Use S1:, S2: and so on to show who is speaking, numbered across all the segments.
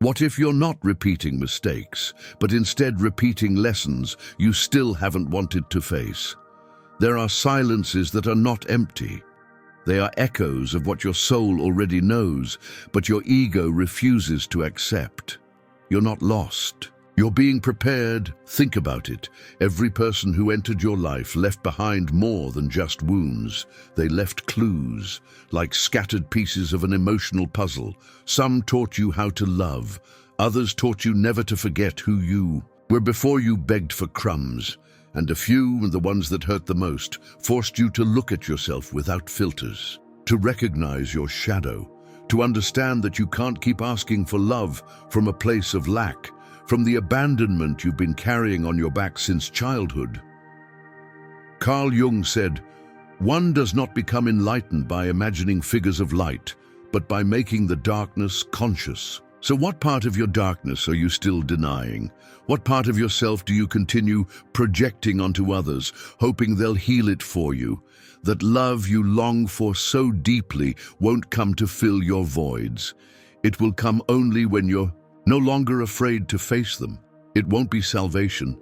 S1: What if you're not repeating mistakes, but instead repeating lessons you still haven't wanted to face? There are silences that are not empty. They are echoes of what your soul already knows, but your ego refuses to accept. You're not lost. You're being prepared. Think about it. Every person who entered your life left behind more than just wounds. They left clues, like scattered pieces of an emotional puzzle. Some taught you how to love. Others taught you never to forget who you were before you begged for crumbs. And a few, the ones that hurt the most, forced you to look at yourself without filters, to recognize your shadow, to understand that you can't keep asking for love from a place of lack, from the abandonment you've been carrying on your back since childhood. Carl Jung said, "One does not become enlightened by imagining figures of light, but by making the darkness conscious." So what part of your darkness are you still denying? What part of yourself do you continue projecting onto others, hoping they'll heal it for you? That love you long for so deeply won't come to fill your voids. It will come only when you're no longer afraid to face them. It won't be salvation.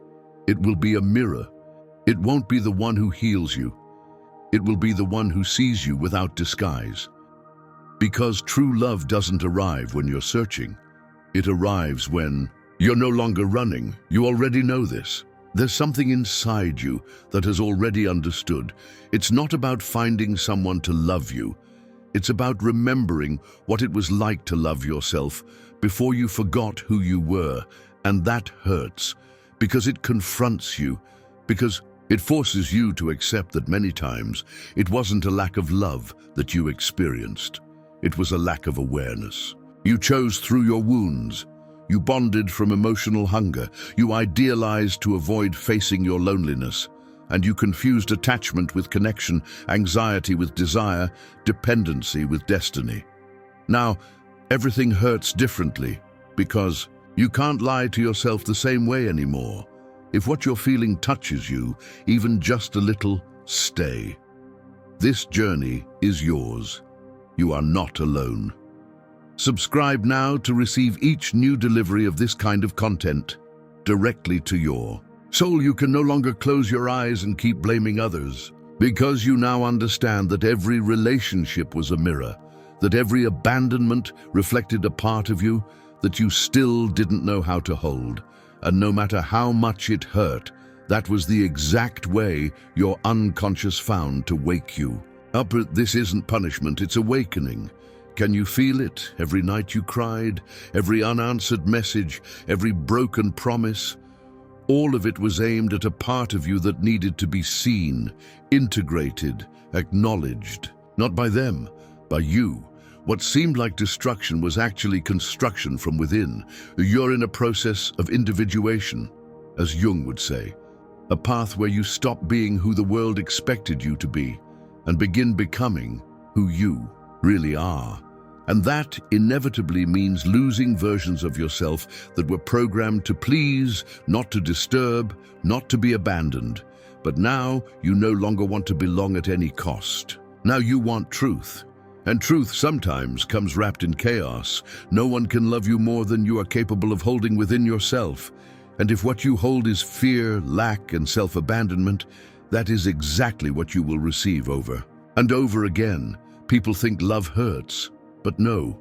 S1: It will be a mirror. It won't be the one who heals you. It will be the one who sees you without disguise. Because true love doesn't arrive when you're searching. It arrives when you're no longer running. You already know this. There's something inside you that has already understood. It's not about finding someone to love you. It's about remembering what it was like to love yourself before you forgot who you were. And that hurts, because it confronts you, because it forces you to accept that many times it wasn't a lack of love that you experienced. It was a lack of awareness. You chose through your wounds. You bonded from emotional hunger. You idealized to avoid facing your loneliness. And you confused attachment with connection, anxiety with desire, dependency with destiny. Now, everything hurts differently because you can't lie to yourself the same way anymore. If what you're feeling touches you, even just a little, stay. This journey is yours. You are not alone. Subscribe now to receive each new delivery of this kind of content directly to your soul. You can no longer close your eyes and keep blaming others, because you now understand that every relationship was a mirror, that every abandonment reflected a part of you that you still didn't know how to hold. And no matter how much it hurt, that was the exact way your unconscious found to wake you up. This isn't punishment, it's awakening. Can you feel it? Every night you cried, every unanswered message, every broken promise, all of it was aimed at a part of you that needed to be seen, integrated, acknowledged. Not by them, by you. What seemed like destruction was actually construction from within. You're in a process of individuation, as Jung would say. A path where you stop being who the world expected you to be and begin becoming who you really are. And that inevitably means losing versions of yourself that were programmed to please, not to disturb, not to be abandoned. But now you no longer want to belong at any cost. Now you want truth. And truth sometimes comes wrapped in chaos. No one can love you more than you are capable of holding within yourself. And if what you hold is fear, lack, and self-abandonment, that is exactly what you will receive over and over again. People think love hurts, but no.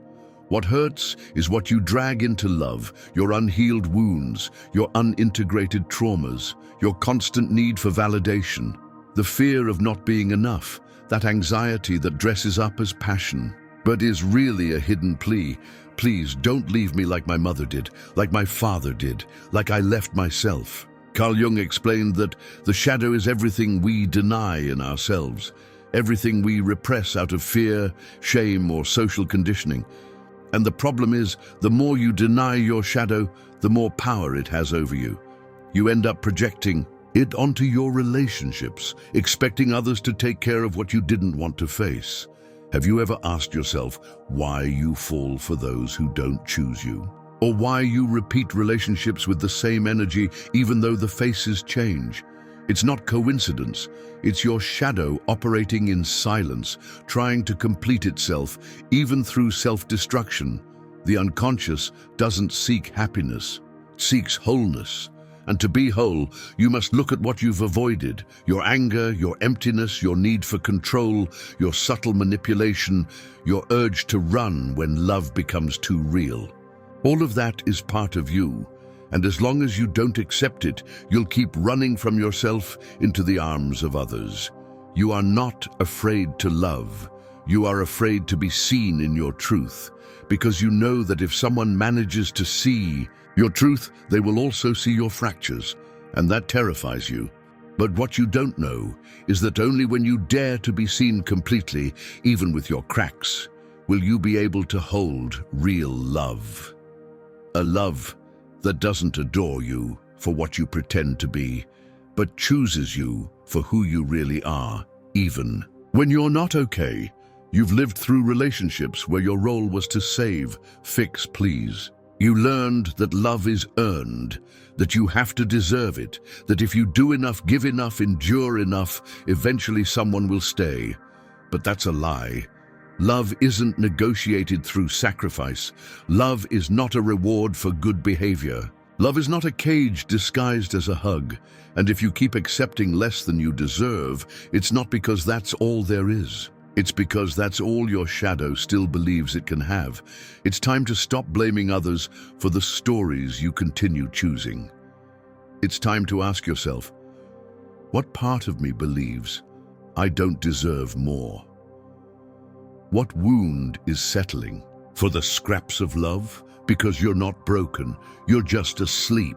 S1: What hurts is what you drag into love, your unhealed wounds, your unintegrated traumas, your constant need for validation, the fear of not being enough, that anxiety that dresses up as passion, but is really a hidden plea. Please don't leave me like my mother did, like my father did, like I left myself. Carl Jung explained that the shadow is everything we deny in ourselves, everything we repress out of fear, shame, or social conditioning. And the problem is, the more you deny your shadow, the more power it has over you. You end up projecting it onto your relationships, expecting others to take care of what you didn't want to face. Have you ever asked yourself why you fall for those who don't choose you? Or why you repeat relationships with the same energy even though the faces change? It's not coincidence. It's your shadow operating in silence, trying to complete itself, even through self-destruction. The unconscious doesn't seek happiness, it seeks wholeness. And to be whole, you must look at what you've avoided: your anger, your emptiness, your need for control, your subtle manipulation, your urge to run when love becomes too real. All of that is part of you, and as long as you don't accept it, you'll keep running from yourself into the arms of others. You are not afraid to love. You are afraid to be seen in your truth, because you know that if someone manages to see your truth, they will also see your fractures, and that terrifies you. But what you don't know is that only when you dare to be seen completely, even with your cracks, will you be able to hold real love. A love that doesn't adore you for what you pretend to be, but chooses you for who you really are, even when you're not okay. You've lived through relationships where your role was to save, fix, please. You learned that love is earned, that you have to deserve it, that if you do enough, give enough, endure enough, eventually someone will stay. But that's a lie. Love isn't negotiated through sacrifice. Love is not a reward for good behavior. Love is not a cage disguised as a hug. And if you keep accepting less than you deserve, it's not because that's all there is. It's because that's all your shadow still believes it can have. It's time to stop blaming others for the stories you continue choosing. It's time to ask yourself, what part of me believes I don't deserve more? What wound is settling? For the scraps of love? Because you're not broken, you're just asleep.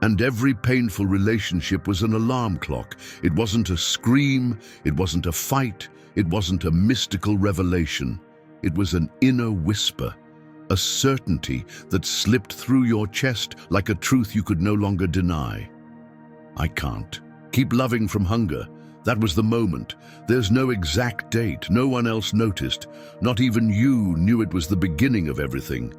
S1: And every painful relationship was an alarm clock. It wasn't a scream, it wasn't a fight, it wasn't a mystical revelation. It was an inner whisper, a certainty that slipped through your chest like a truth you could no longer deny. I can't. Keep loving from hunger. That was the moment. There's no exact date. No one else noticed. Not even you knew it was the beginning of everything.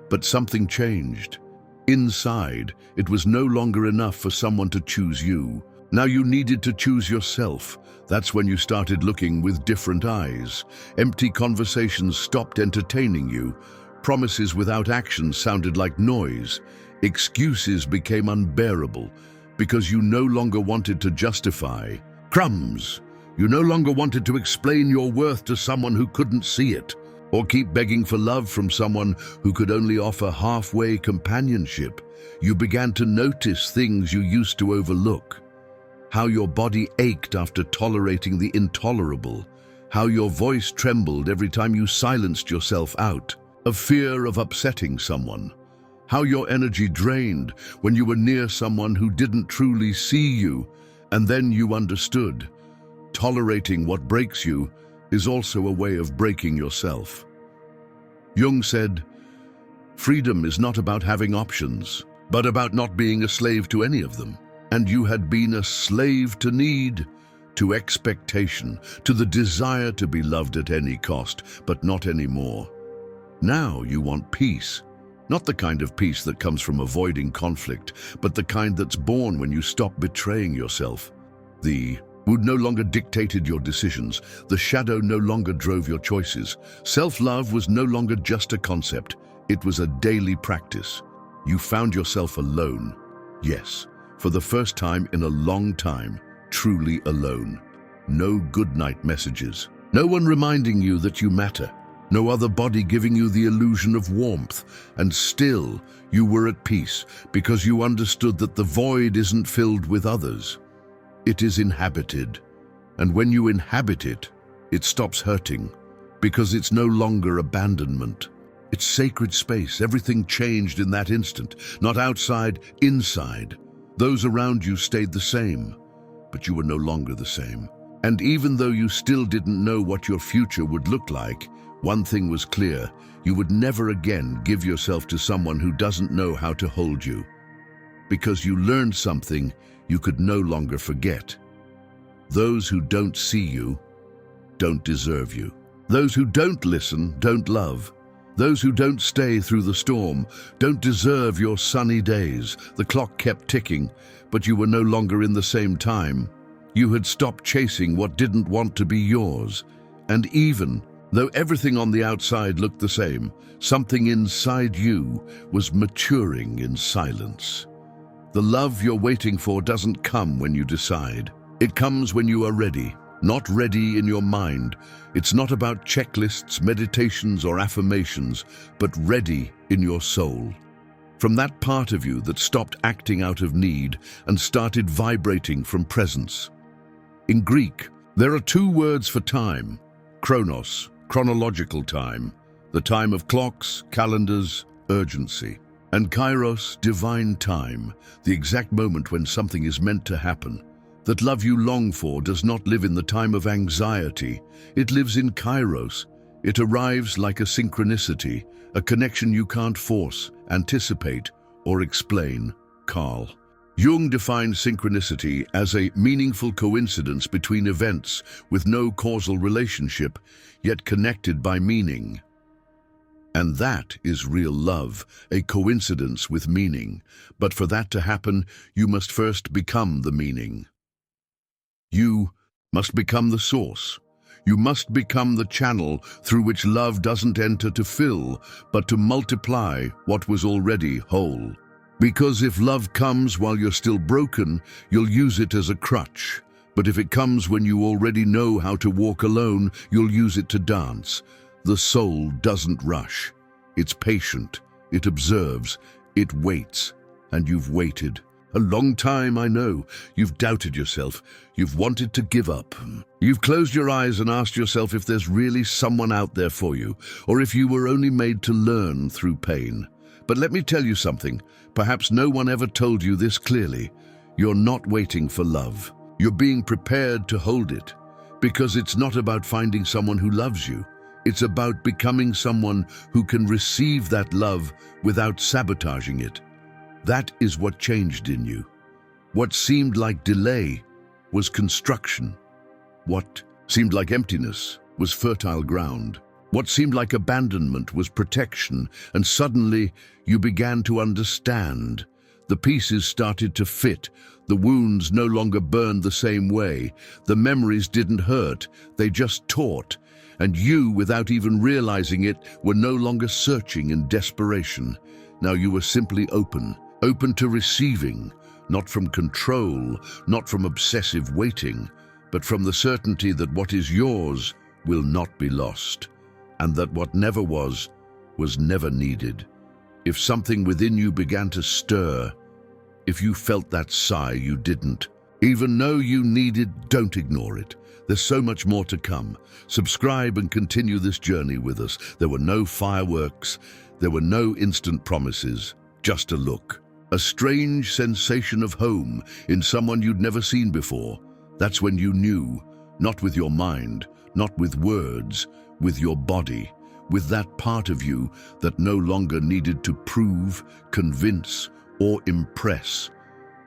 S1: But something changed. Inside, it was no longer enough for someone to choose you. Now you needed to choose yourself. That's when you started looking with different eyes. Empty conversations stopped entertaining you. Promises without action sounded like noise. Excuses became unbearable because you no longer wanted to justify. Crumbs. You no longer wanted to explain your worth to someone who couldn't see it, or keep begging for love from someone who could only offer halfway companionship. You began to notice things you used to overlook. How your body ached after tolerating the intolerable. How your voice trembled every time you silenced yourself out of fear of upsetting someone. How your energy drained when you were near someone who didn't truly see you. And then you understood. Tolerating what breaks you is also a way of breaking yourself. Jung said, "Freedom is not about having options, but about not being a slave to any of them." And you had been a slave to need, to expectation, to the desire to be loved at any cost, but not anymore. Now you want peace. Not the kind of peace that comes from avoiding conflict, but the kind that's born when you stop betraying yourself. The would no longer dictated your decisions. The shadow no longer drove your choices. Self-love was no longer just a concept. It was a daily practice. You found yourself alone. Yes, for the first time in a long time, truly alone. No goodnight messages. No one reminding you that you matter. No other body giving you the illusion of warmth. And still, you were at peace because you understood that the void isn't filled with others. It is inhabited. And when you inhabit it, it stops hurting because it's no longer abandonment. It's sacred space. Everything changed in that instant. Not outside, inside. Those around you stayed the same, but you were no longer the same. And even though you still didn't know what your future would look like, one thing was clear: you would never again give yourself to someone who doesn't know how to hold you. Because you learned something you could no longer forget. Those who don't see you don't deserve you. Those who don't listen don't love. Those who don't stay through the storm don't deserve your sunny days. The clock kept ticking, but you were no longer in the same time. You had stopped chasing what didn't want to be yours. And even Though everything on the outside looked the same, something inside you was maturing in silence. The love you're waiting for doesn't come when you decide. It comes when you are ready. Not ready in your mind. It's not about checklists, meditations, or affirmations, but ready in your soul. From that part of you that stopped acting out of need and started vibrating from presence. In Greek, there are two words for time: chronos, chronological time, the time of clocks, calendars, urgency, and kairos, divine time, the exact moment when something is meant to happen. That love you long for does not live in the time of anxiety. It lives in kairos. It arrives like a synchronicity, a connection you can't force, anticipate, or explain. Carl Jung defined synchronicity as a meaningful coincidence between events with no causal relationship, yet connected by meaning. And that is real love, a coincidence with meaning. But for that to happen, you must first become the meaning. You must become the source. You must become the channel through which love doesn't enter to fill, but to multiply what was already whole. Because if love comes while you're still broken, you'll use it as a crutch. But if it comes when you already know how to walk alone, you'll use it to dance. The soul doesn't rush. It's patient. It observes. It waits. And you've waited. A long time, I know. You've doubted yourself. You've wanted to give up. You've closed your eyes and asked yourself if there's really someone out there for you, or if you were only made to learn through pain. But let me tell you something. Perhaps no one ever told you this clearly. You're not waiting for love. You're being prepared to hold it. Because it's not about finding someone who loves you. It's about becoming someone who can receive that love without sabotaging it. That is what changed in you. What seemed like delay was construction. What seemed like emptiness was fertile ground. What seemed like abandonment was protection, and suddenly you began to understand. The pieces started to fit. The wounds no longer burned the same way. The memories didn't hurt, they just taught. And you, without even realizing it, were no longer searching in desperation. Now you were simply open to receiving, not from control, not from obsessive waiting, but from the certainty that what is yours will not be lost, and that what never was never needed. If something within you began to stir, if you felt that sigh you didn't, even though you needed, don't ignore it. There's so much more to come. Subscribe and continue this journey with us. There were no fireworks, there were no instant promises, just a look. A strange sensation of home in someone you'd never seen before. That's when you knew, not with your mind, not with words, with your body, with that part of you that no longer needed to prove, convince, or impress.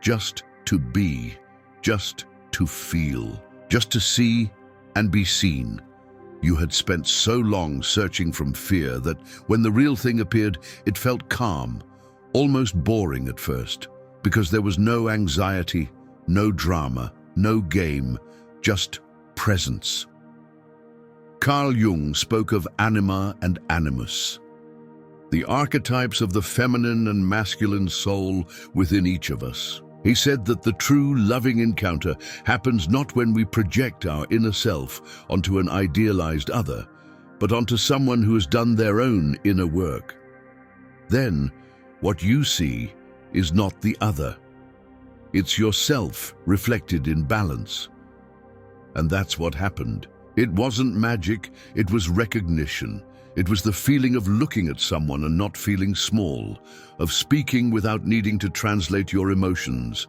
S1: Just to be, just to feel, just to see and be seen. You had spent so long searching from fear that when the real thing appeared, it felt calm, almost boring at first, because there was no anxiety, no drama, no game, just presence. Carl Jung spoke of anima and animus, the archetypes of the feminine and masculine soul within each of us. He said that the true loving encounter happens not when we project our inner self onto an idealized other, but onto someone who has done their own inner work. Then, what you see is not the other. It's yourself reflected in balance. And that's what happened. It wasn't magic, it was recognition. It was the feeling of looking at someone and not feeling small, of speaking without needing to translate your emotions,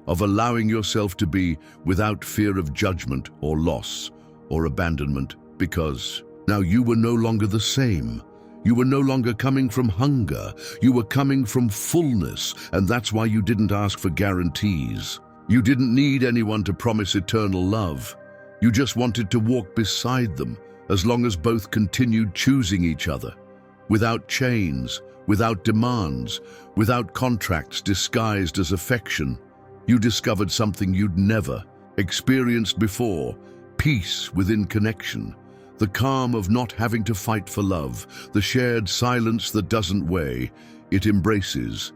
S1: of allowing yourself to be without fear of judgment or loss or abandonment, because now you were no longer the same. You were no longer coming from hunger, you were coming from fullness, and that's why you didn't ask for guarantees. You didn't need anyone to promise eternal love. You just wanted to walk beside them, as long as both continued choosing each other, without chains, without demands, without contracts disguised as affection. You discovered something you'd never experienced before, peace within connection, The calm of not having to fight for love, the shared silence that doesn't weigh, it embraces.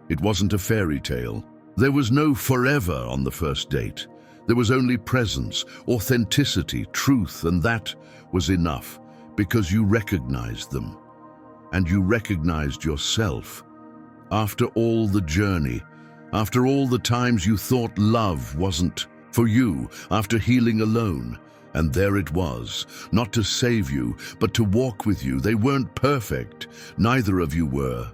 S1: It wasn't a fairy tale. There was no forever on the first date. There was only presence, authenticity, truth, and that was enough because you recognized them. And you recognized yourself. After all the journey, after all the times you thought love wasn't for you, after healing alone, and there it was, not to save you, but to walk with you. They weren't perfect, neither of you were.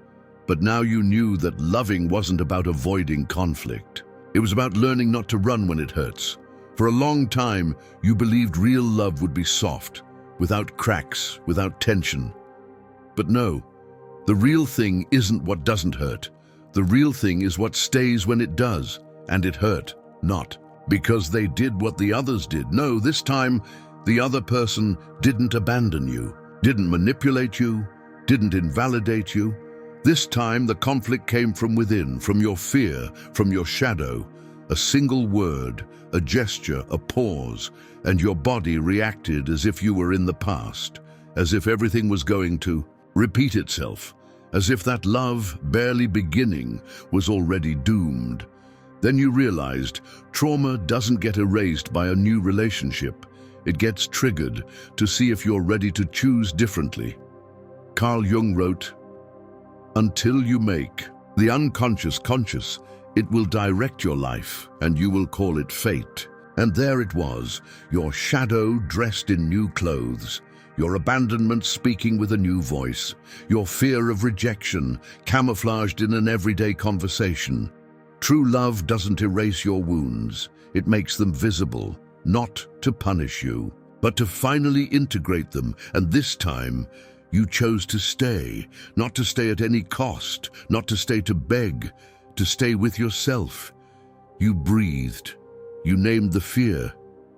S1: But now you knew that loving wasn't about avoiding conflict. It was about learning not to run when it hurts. For a long time, you believed real love would be soft, without cracks, without tension. But no, the real thing isn't what doesn't hurt. The real thing is what stays when it does, and it hurt, not because they did what the others did. No, this time, the other person didn't abandon you, didn't manipulate you, didn't invalidate you. This time, the conflict came from within, from your fear, from your shadow. A single word, a gesture, a pause, and your body reacted as if you were in the past, as if everything was going to repeat itself, as if that love, barely beginning, was already doomed. Then you realized trauma doesn't get erased by a new relationship. It gets triggered to see if you're ready to choose differently. Carl Jung wrote, "Until you make the unconscious conscious, it will direct your life, and you will call it fate." And there it was, your shadow dressed in new clothes, your abandonment speaking with a new voice, your fear of rejection camouflaged in an everyday conversation. True love doesn't erase your wounds, it makes them visible, not to punish you, but to finally integrate them. And this time, you chose to stay, not to stay at any cost, not to stay to beg, to stay with yourself. You breathed, you named the fear,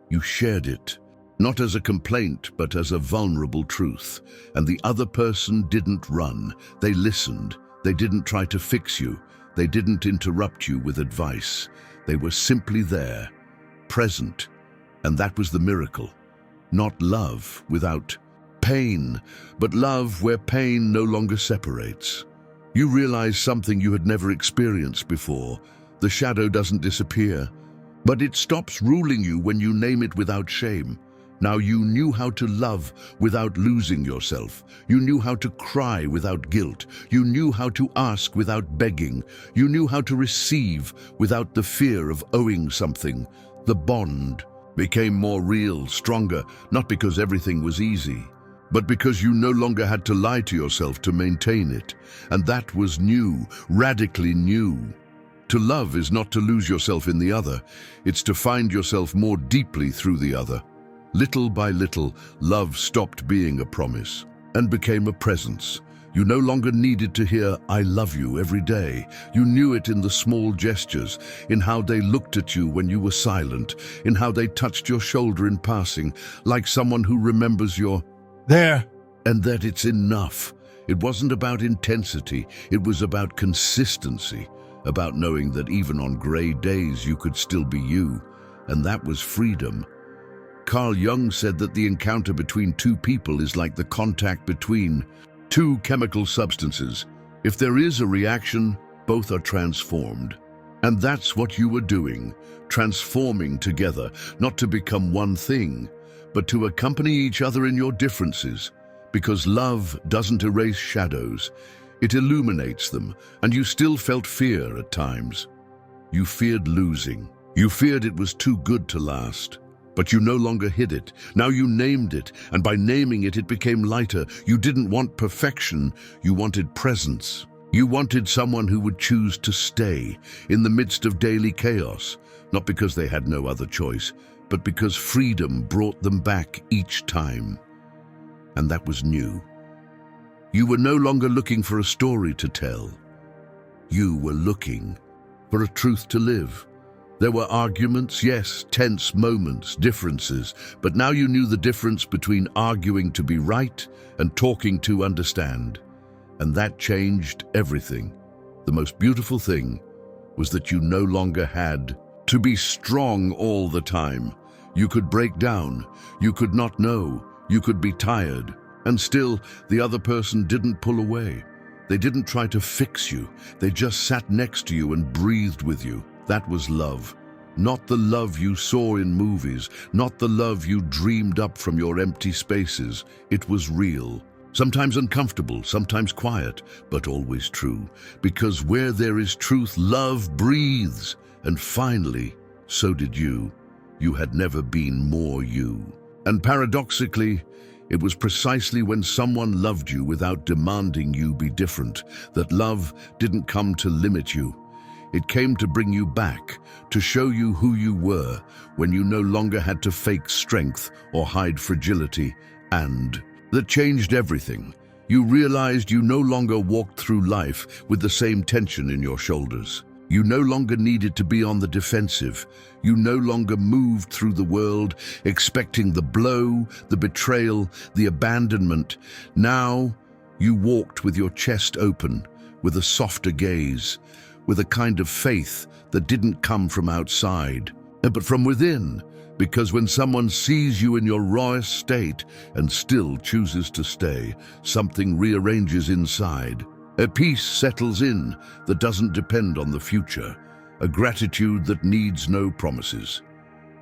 S1: you shared it, not as a complaint, but as a vulnerable truth. And the other person didn't run, they listened, they didn't try to fix you, they didn't interrupt you with advice. They were simply there, present, and that was the miracle. Not love without pain, but love where pain no longer separates. You realize something you had never experienced before. The shadow doesn't disappear, but it stops ruling you when you name it without shame. Now you knew how to love without losing yourself. You knew how to cry without guilt. You knew how to ask without begging. You knew how to receive without the fear of owing something. The bond became more real, stronger, not because everything was easy, but because you no longer had to lie to yourself to maintain it. And that was new, radically new. To love is not to lose yourself in the other. It's to find yourself more deeply through the other. Little by little, love stopped being a promise and became a presence. You no longer needed to hear, "I love you," every day. You knew it in the small gestures, in how they looked at you when you were silent, in how they touched your shoulder in passing, like someone who remembers your there. And that it's enough. It wasn't about intensity, it was about consistency, about knowing that even on gray days you could still be you, and that was freedom. Carl Jung said that the encounter between two people is like the contact between two chemical substances. If there is a reaction, both are transformed. And that's what you were doing, transforming together, not to become one thing, but to accompany each other in your differences. Because love doesn't erase shadows, it illuminates them, and you still felt fear at times. You feared losing. You feared it was too good to last. But you no longer hid it. Now you named it, and by naming it, it became lighter. You didn't want perfection, you wanted presence. You wanted someone who would choose to stay in the midst of daily chaos, not because they had no other choice, but because freedom brought them back each time. And that was new. You were no longer looking for a story to tell. You were looking for a truth to live. There were arguments, yes, tense moments, differences, but now you knew the difference between arguing to be right and talking to understand. And that changed everything. The most beautiful thing was that you no longer had to be strong all the time. You could break down, you could not know, You could be tired, and still the other person didn't pull away. They didn't try to fix you. They just sat next to you and breathed with you. That was love. Not the love you saw in movies, not the love you dreamed up from your empty spaces. It was real. Sometimes uncomfortable, sometimes quiet, but always true. Because where there is truth, love breathes. And finally, so did you. You had never been more you. And paradoxically, it was precisely when someone loved you without demanding you be different that love didn't come to limit you. It came to bring you back, to show you who you were when you no longer had to fake strength or hide fragility. And that changed everything. You realized you no longer walked through life with the same tension in your shoulders. You no longer needed to be on the defensive. You no longer moved through the world expecting the blow, the betrayal, the abandonment. Now you walked with your chest open, with a softer gaze, with a kind of faith that didn't come from outside, but from within. Because when someone sees you in your rawest state and still chooses to stay, something rearranges inside. A peace settles in that doesn't depend on the future, a gratitude that needs no promises.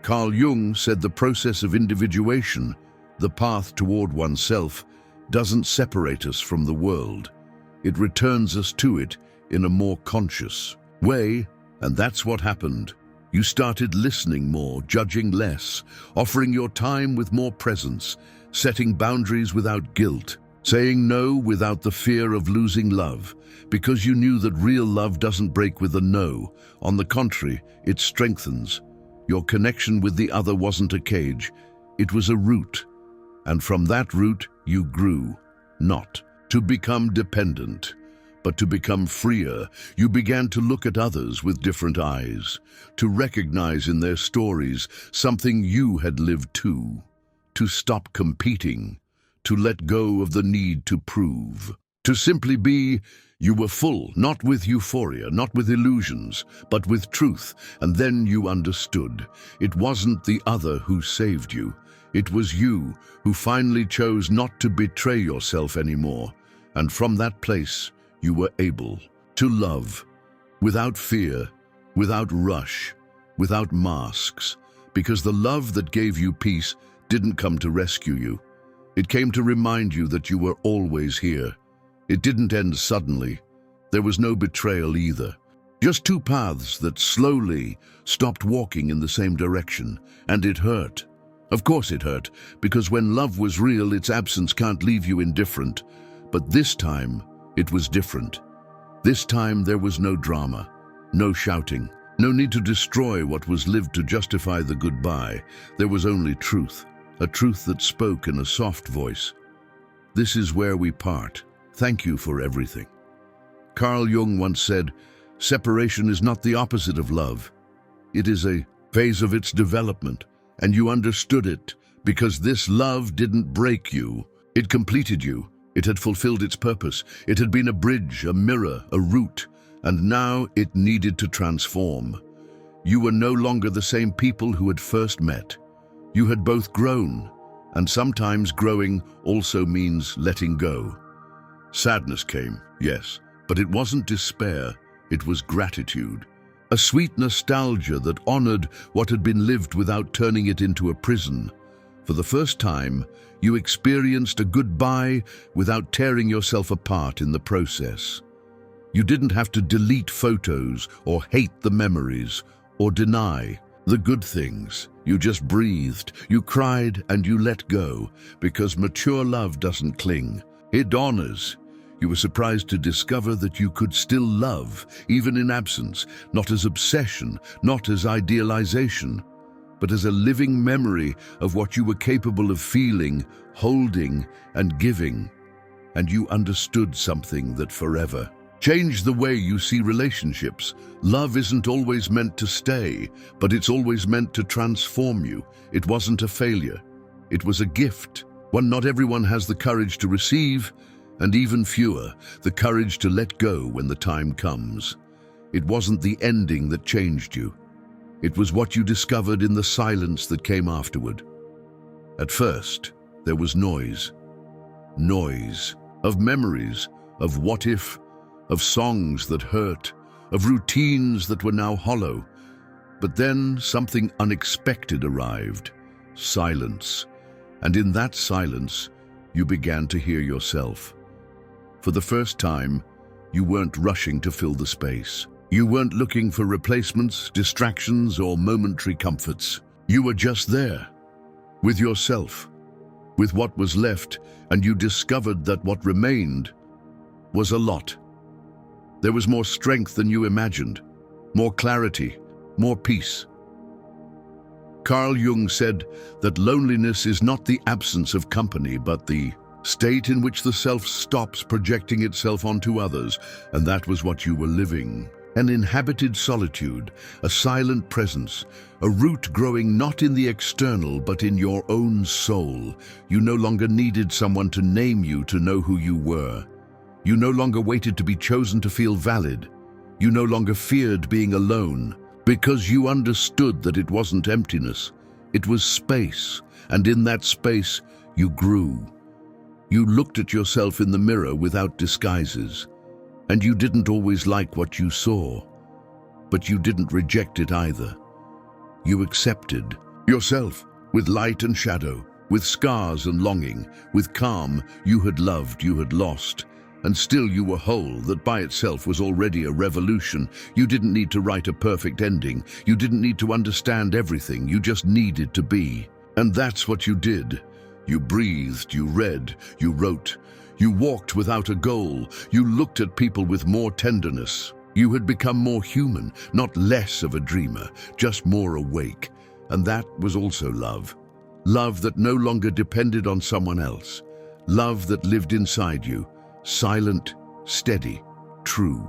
S1: Carl Jung said the process of individuation, the path toward oneself, doesn't separate us from the world. It returns us to it in a more conscious way, and that's what happened. You started listening more, judging less, offering your time with more presence, setting boundaries without guilt, saying no without the fear of losing love, because you knew that real love doesn't break with a no. On the contrary, it strengthens. Your connection with the other wasn't a cage, it was a root. And from that root, you grew, not to become dependent, but to become freer. You began to look at others with different eyes, to recognize in their stories something you had lived too, to stop competing, to let go of the need to prove, to simply be. You were full, not with euphoria, not with illusions, but with truth. And then you understood. It wasn't the other who saved you. It was you who finally chose not to betray yourself anymore. And from that place, you were able to love without fear, without rush, without masks, because the love that gave you peace didn't come to rescue you. It came to remind you that you were always here. It didn't end suddenly. There was no betrayal either. Just two paths that slowly stopped walking in the same direction, and it hurt. Of course it hurt, because when love was real, its absence can't leave you indifferent. But this time, it was different. This time there was no drama, no shouting, no need to destroy what was lived to justify the goodbye. There was only truth, a truth that spoke in a soft voice. This is where we part. Thank you for everything. Carl Jung once said, separation is not the opposite of love. It is a phase of its development, and you understood it because this love didn't break you. It completed you. It had fulfilled its purpose. It had been a bridge, a mirror, a route, and now it needed to transform. You were no longer the same people who had first met. You had both grown, and sometimes growing also means letting go. Sadness came, yes, but it wasn't despair, it was gratitude. A sweet nostalgia that honored what had been lived without turning it into a prison. For the first time, you experienced a goodbye without tearing yourself apart in the process. You didn't have to delete photos or hate the memories or deny the good things. You just breathed, you cried, and you let go, because mature love doesn't cling. It honors. You were surprised to discover that you could still love, even in absence, not as obsession, not as idealization, but as a living memory of what you were capable of feeling, holding, and giving. And you understood something that forever changed the way you see relationships. Love isn't always meant to stay, but it's always meant to transform you. It wasn't a failure. It was a gift, one not everyone has the courage to receive, and even fewer the courage to let go when the time comes. It wasn't the ending that changed you. It was what you discovered in the silence that came afterward. At first, there was noise. Noise of memories, of what if, of songs that hurt, of routines that were now hollow. But then something unexpected arrived, silence. And in that silence, you began to hear yourself. For the first time, you weren't rushing to fill the space. You weren't looking for replacements, distractions, or momentary comforts. You were just there, with yourself, with what was left, and you discovered that what remained was a lot. There was more strength than you imagined, more clarity, more peace. Carl Jung said that loneliness is not the absence of company, but the state in which the self stops projecting itself onto others, and that was what you were living. An inhabited solitude, a silent presence, a root growing not in the external but in your own soul. You no longer needed someone to name you to know who you were. You no longer waited to be chosen to feel valid. You no longer feared being alone, because you understood that it wasn't emptiness, it was space, and in that space you grew. You looked at yourself in the mirror without disguises, and you didn't always like what you saw, but you didn't reject it either. You accepted yourself with light and shadow, with scars and longing, with calm you had loved, you had lost, and still you were whole. That by itself was already a revolution. You didn't need to write a perfect ending. You didn't need to understand everything. You just needed to be. And that's what you did. You breathed, you read, you wrote. You walked without a goal. You looked at people with more tenderness. You had become more human, not less of a dreamer, just more awake. And that was also love. Love that no longer depended on someone else. Love that lived inside you, silent, steady, true.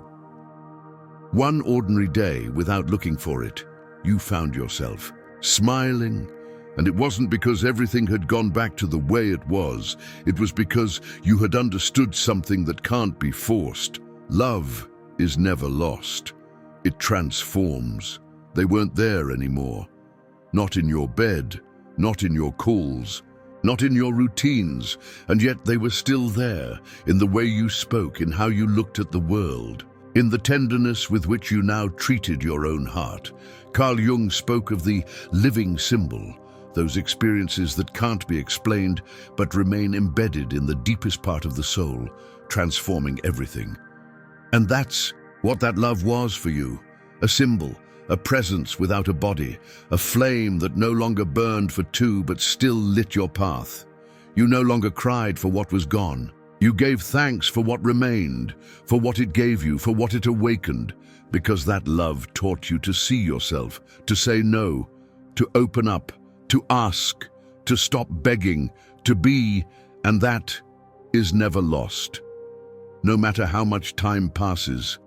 S1: One ordinary day, without looking for it, you found yourself smiling. And it wasn't because everything had gone back to the way it was. It was because you had understood something that can't be forced. Love is never lost. It transforms. They weren't there anymore. Not in your bed, not in your calls, not in your routines, and yet they were still there, in the way you spoke, in how you looked at the world, in the tenderness with which you now treated your own heart. Carl Jung spoke of the living symbol, those experiences that can't be explained but remain embedded in the deepest part of the soul, transforming everything. And that's what that love was for you, a symbol, a presence without a body, a flame that no longer burned for two but still lit your path. You no longer cried for what was gone. You gave thanks for what remained, for what it gave you, for what it awakened, because that love taught you to see yourself, to say no, to open up, to ask, to stop begging, to be, and that is never lost. No matter how much time passes,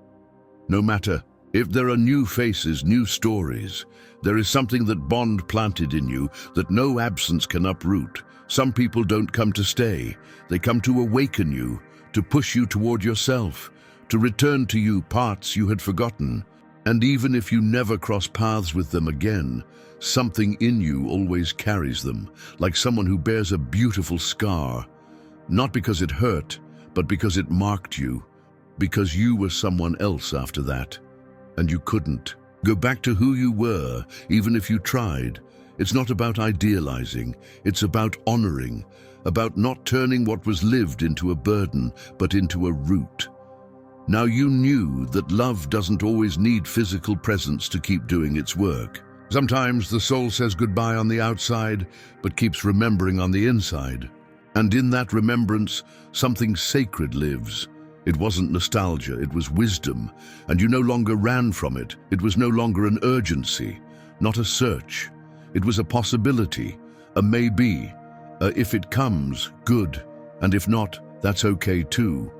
S1: no matter if there are new faces, new stories, there is something that bond planted in you that no absence can uproot. Some people don't come to stay. They come to awaken you, to push you toward yourself, to return to you parts you had forgotten. And even if you never cross paths with them again, something in you always carries them, like someone who bears a beautiful scar, not because it hurt, but because it marked you, because you were someone else after that. And you couldn't go back to who you were, even if you tried. It's not about idealizing, it's about honoring, about not turning what was lived into a burden, but into a root. Now you knew that love doesn't always need physical presence to keep doing its work. Sometimes the soul says goodbye on the outside, but keeps remembering on the inside. And in that remembrance, something sacred lives. It wasn't nostalgia, it was wisdom, and you no longer ran from it. It was no longer an urgency, not a search. It was a possibility, a maybe, if it comes, good, and if not, that's okay too.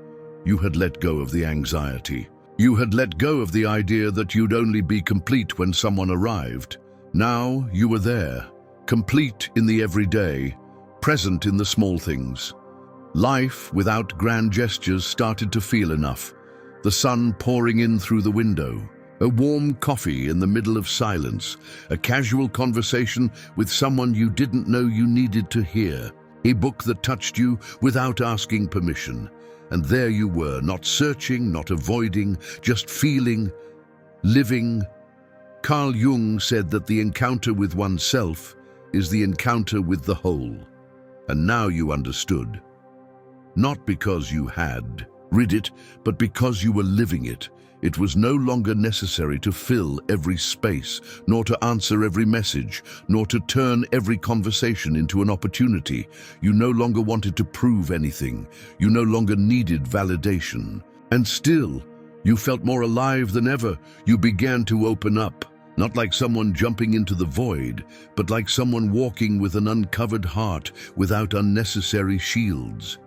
S1: You had let go of the anxiety. You had let go of the idea that you'd only be complete when someone arrived. Now you were there, complete in the everyday, present in the small things. Life, without grand gestures, started to feel enough. The sun pouring in through the window, a warm coffee in the middle of silence, a casual conversation with someone you didn't know you needed to hear. A book that touched you without asking permission. And there you were, not searching, not avoiding, just feeling, living. Carl Jung said that the encounter with oneself is the encounter with the whole. And now you understood. Not because you had read it, but because you were living it. It was no longer necessary to fill every space, nor to answer every message, nor to turn every conversation into an opportunity. You no longer wanted to prove anything. You no longer needed validation. And still, you felt more alive than ever. You began to open up, not like someone jumping into the void, but like someone walking with an uncovered heart without unnecessary shields.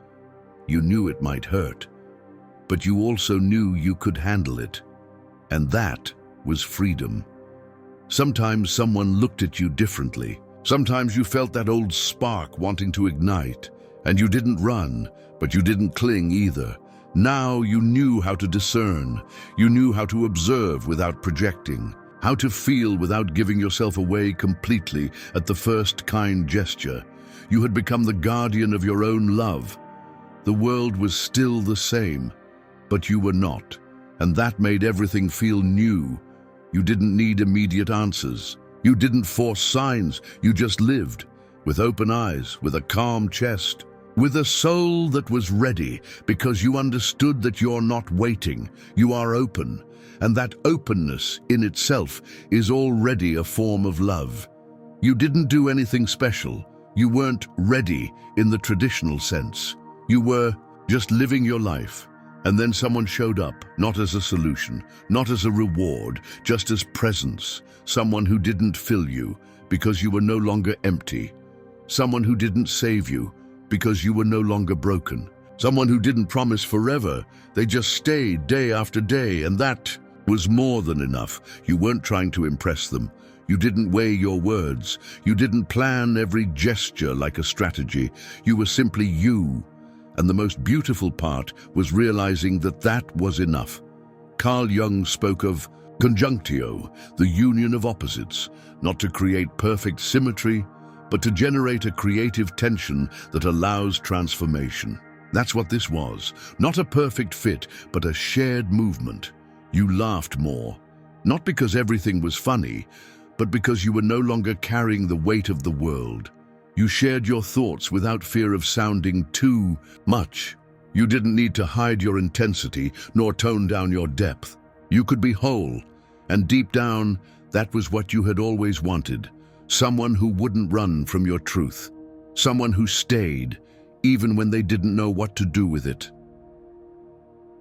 S1: You knew it might hurt, but you also knew you could handle it. And that was freedom. Sometimes someone looked at you differently. Sometimes you felt that old spark wanting to ignite, and you didn't run, but you didn't cling either. Now you knew how to discern. You knew how to observe without projecting, how to feel without giving yourself away completely at the first kind gesture. You had become the guardian of your own love. The world was still the same, but you were not, and that made everything feel new. You didn't need immediate answers. You didn't force signs. You just lived, with open eyes, with a calm chest, with a soul that was ready, because you understood that you're not waiting, you are open, and that openness in itself is already a form of love. You didn't do anything special. You weren't ready in the traditional sense. You were just living your life. And then someone showed up, not as a solution, not as a reward, just as presence. Someone who didn't fill you because you were no longer empty. Someone who didn't save you because you were no longer broken. Someone who didn't promise forever. They just stayed day after day, and that was more than enough. You weren't trying to impress them. You didn't weigh your words. You didn't plan every gesture like a strategy. You were simply you. And the most beautiful part was realizing that that was enough. Carl Jung spoke of conjunctio, the union of opposites, not to create perfect symmetry, but to generate a creative tension that allows transformation. That's what this was. Not a perfect fit, but a shared movement. You laughed more, not because everything was funny, but because you were no longer carrying the weight of the world. You shared your thoughts without fear of sounding too much. You didn't need to hide your intensity nor tone down your depth. You could be whole, and deep down, that was what you had always wanted. Someone who wouldn't run from your truth. Someone who stayed, even when they didn't know what to do with it.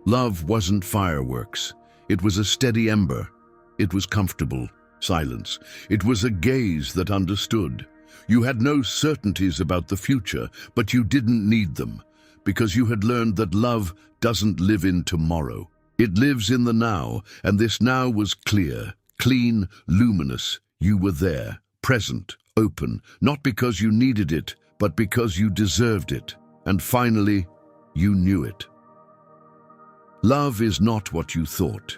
S1: Love wasn't fireworks. It was a steady ember. It was comfortable silence. It was a gaze that understood. You had no certainties about the future, but you didn't need them, because you had learned that love doesn't live in tomorrow. It lives in the now, and this now was clear, clean, luminous. You were there, present, open, not because you needed it, but because you deserved it. And finally, you knew it. Love is not what you thought.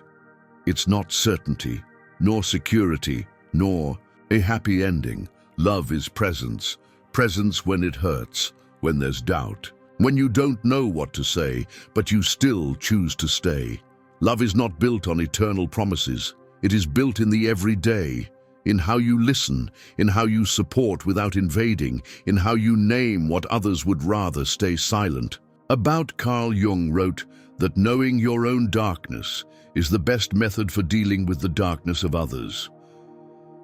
S1: It's not certainty, nor security, nor a happy ending. Love is presence. Presence when it hurts, when there's doubt, when you don't know what to say, but you still choose to stay. Love is not built on eternal promises. It is built in the everyday, in how you listen, in how you support without invading, in how you name what others would rather stay silent. About Carl Jung wrote that knowing your own darkness is the best method for dealing with the darkness of others.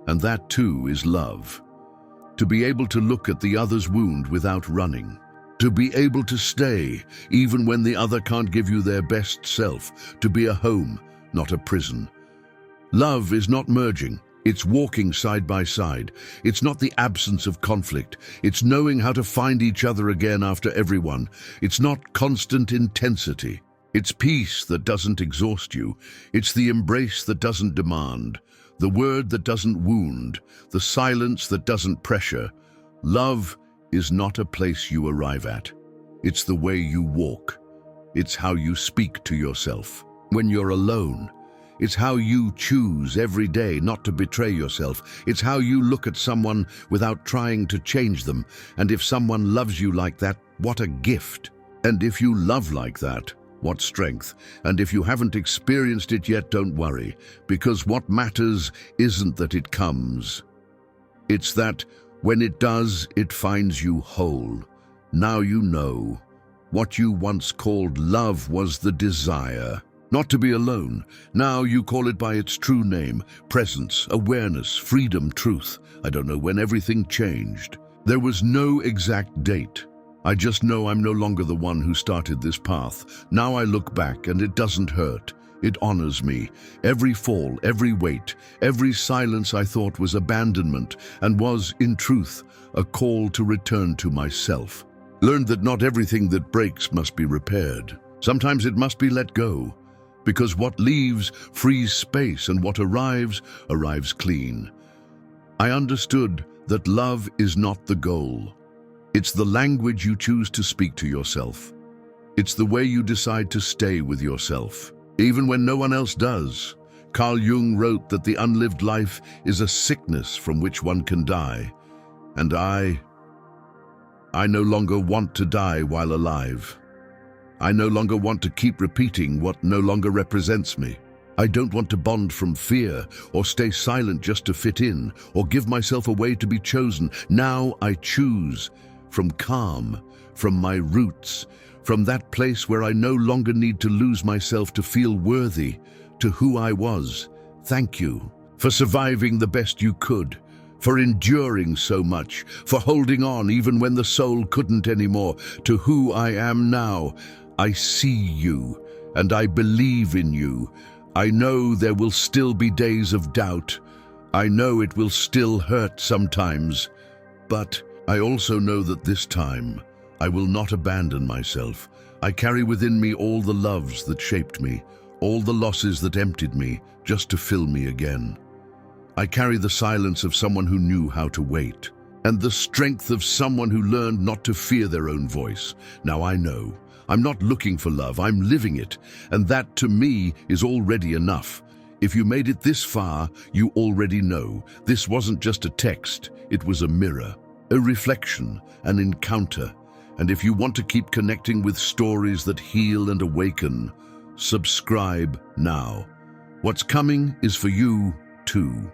S1: And that too is love. To be able to look at the other's wound without running. To be able to stay even when the other can't give you their best self. To be a home, not a prison. Love is not merging. It's walking side by side. It's not the absence of conflict. It's knowing how to find each other again after everyone. It's not constant intensity. It's peace that doesn't exhaust you. It's the embrace that doesn't demand. The word that doesn't wound, the silence that doesn't pressure. Love is not a place you arrive at. It's the way you walk. It's how you speak to yourself. When you're alone, It's how you choose every day not to betray yourself. It's how you look at someone without trying to change them. And if someone loves you like that, what a gift. And if you love like that, what strength. And if you haven't experienced it yet, don't worry, because what matters isn't that it comes. It's that when it does, it finds you whole. Now you know. What you once called love was the desire. Not to be alone. Now you call it by its true name. Presence, awareness, freedom, truth. I don't know when everything changed. There was no exact date. I just know I'm no longer the one who started this path. Now I look back and it doesn't hurt. It honors me. Every fall, every wait, every silence I thought was abandonment and was, in truth, a call to return to myself. Learned that not everything that breaks must be repaired. Sometimes it must be let go, because what leaves frees space and what arrives clean. I understood that love is not the goal. It's the language you choose to speak to yourself. It's the way you decide to stay with yourself, even when no one else does. Carl Jung wrote that the unlived life is a sickness from which one can die. And I no longer want to die while alive. I no longer want to keep repeating what no longer represents me. I don't want to bond from fear or stay silent just to fit in or give myself a way to be chosen. Now I choose from calm, from my roots, from that place where I no longer need to lose myself to feel worthy to who I was. Thank you for surviving the best you could, for enduring so much, for holding on even when the soul couldn't anymore, to who I am now. I see you, and I believe in you. I know there will still be days of doubt. I know it will still hurt sometimes. But I also know that this time, I will not abandon myself. I carry within me all the loves that shaped me, all the losses that emptied me, just to fill me again. I carry the silence of someone who knew how to wait, and the strength of someone who learned not to fear their own voice. Now I know. I'm not looking for love, I'm living it, and that to me is already enough. If you made it this far, you already know. This wasn't just a text, it was a mirror, a reflection, an encounter. And if you want to keep connecting with stories that heal and awaken, subscribe now. What's coming is for you too.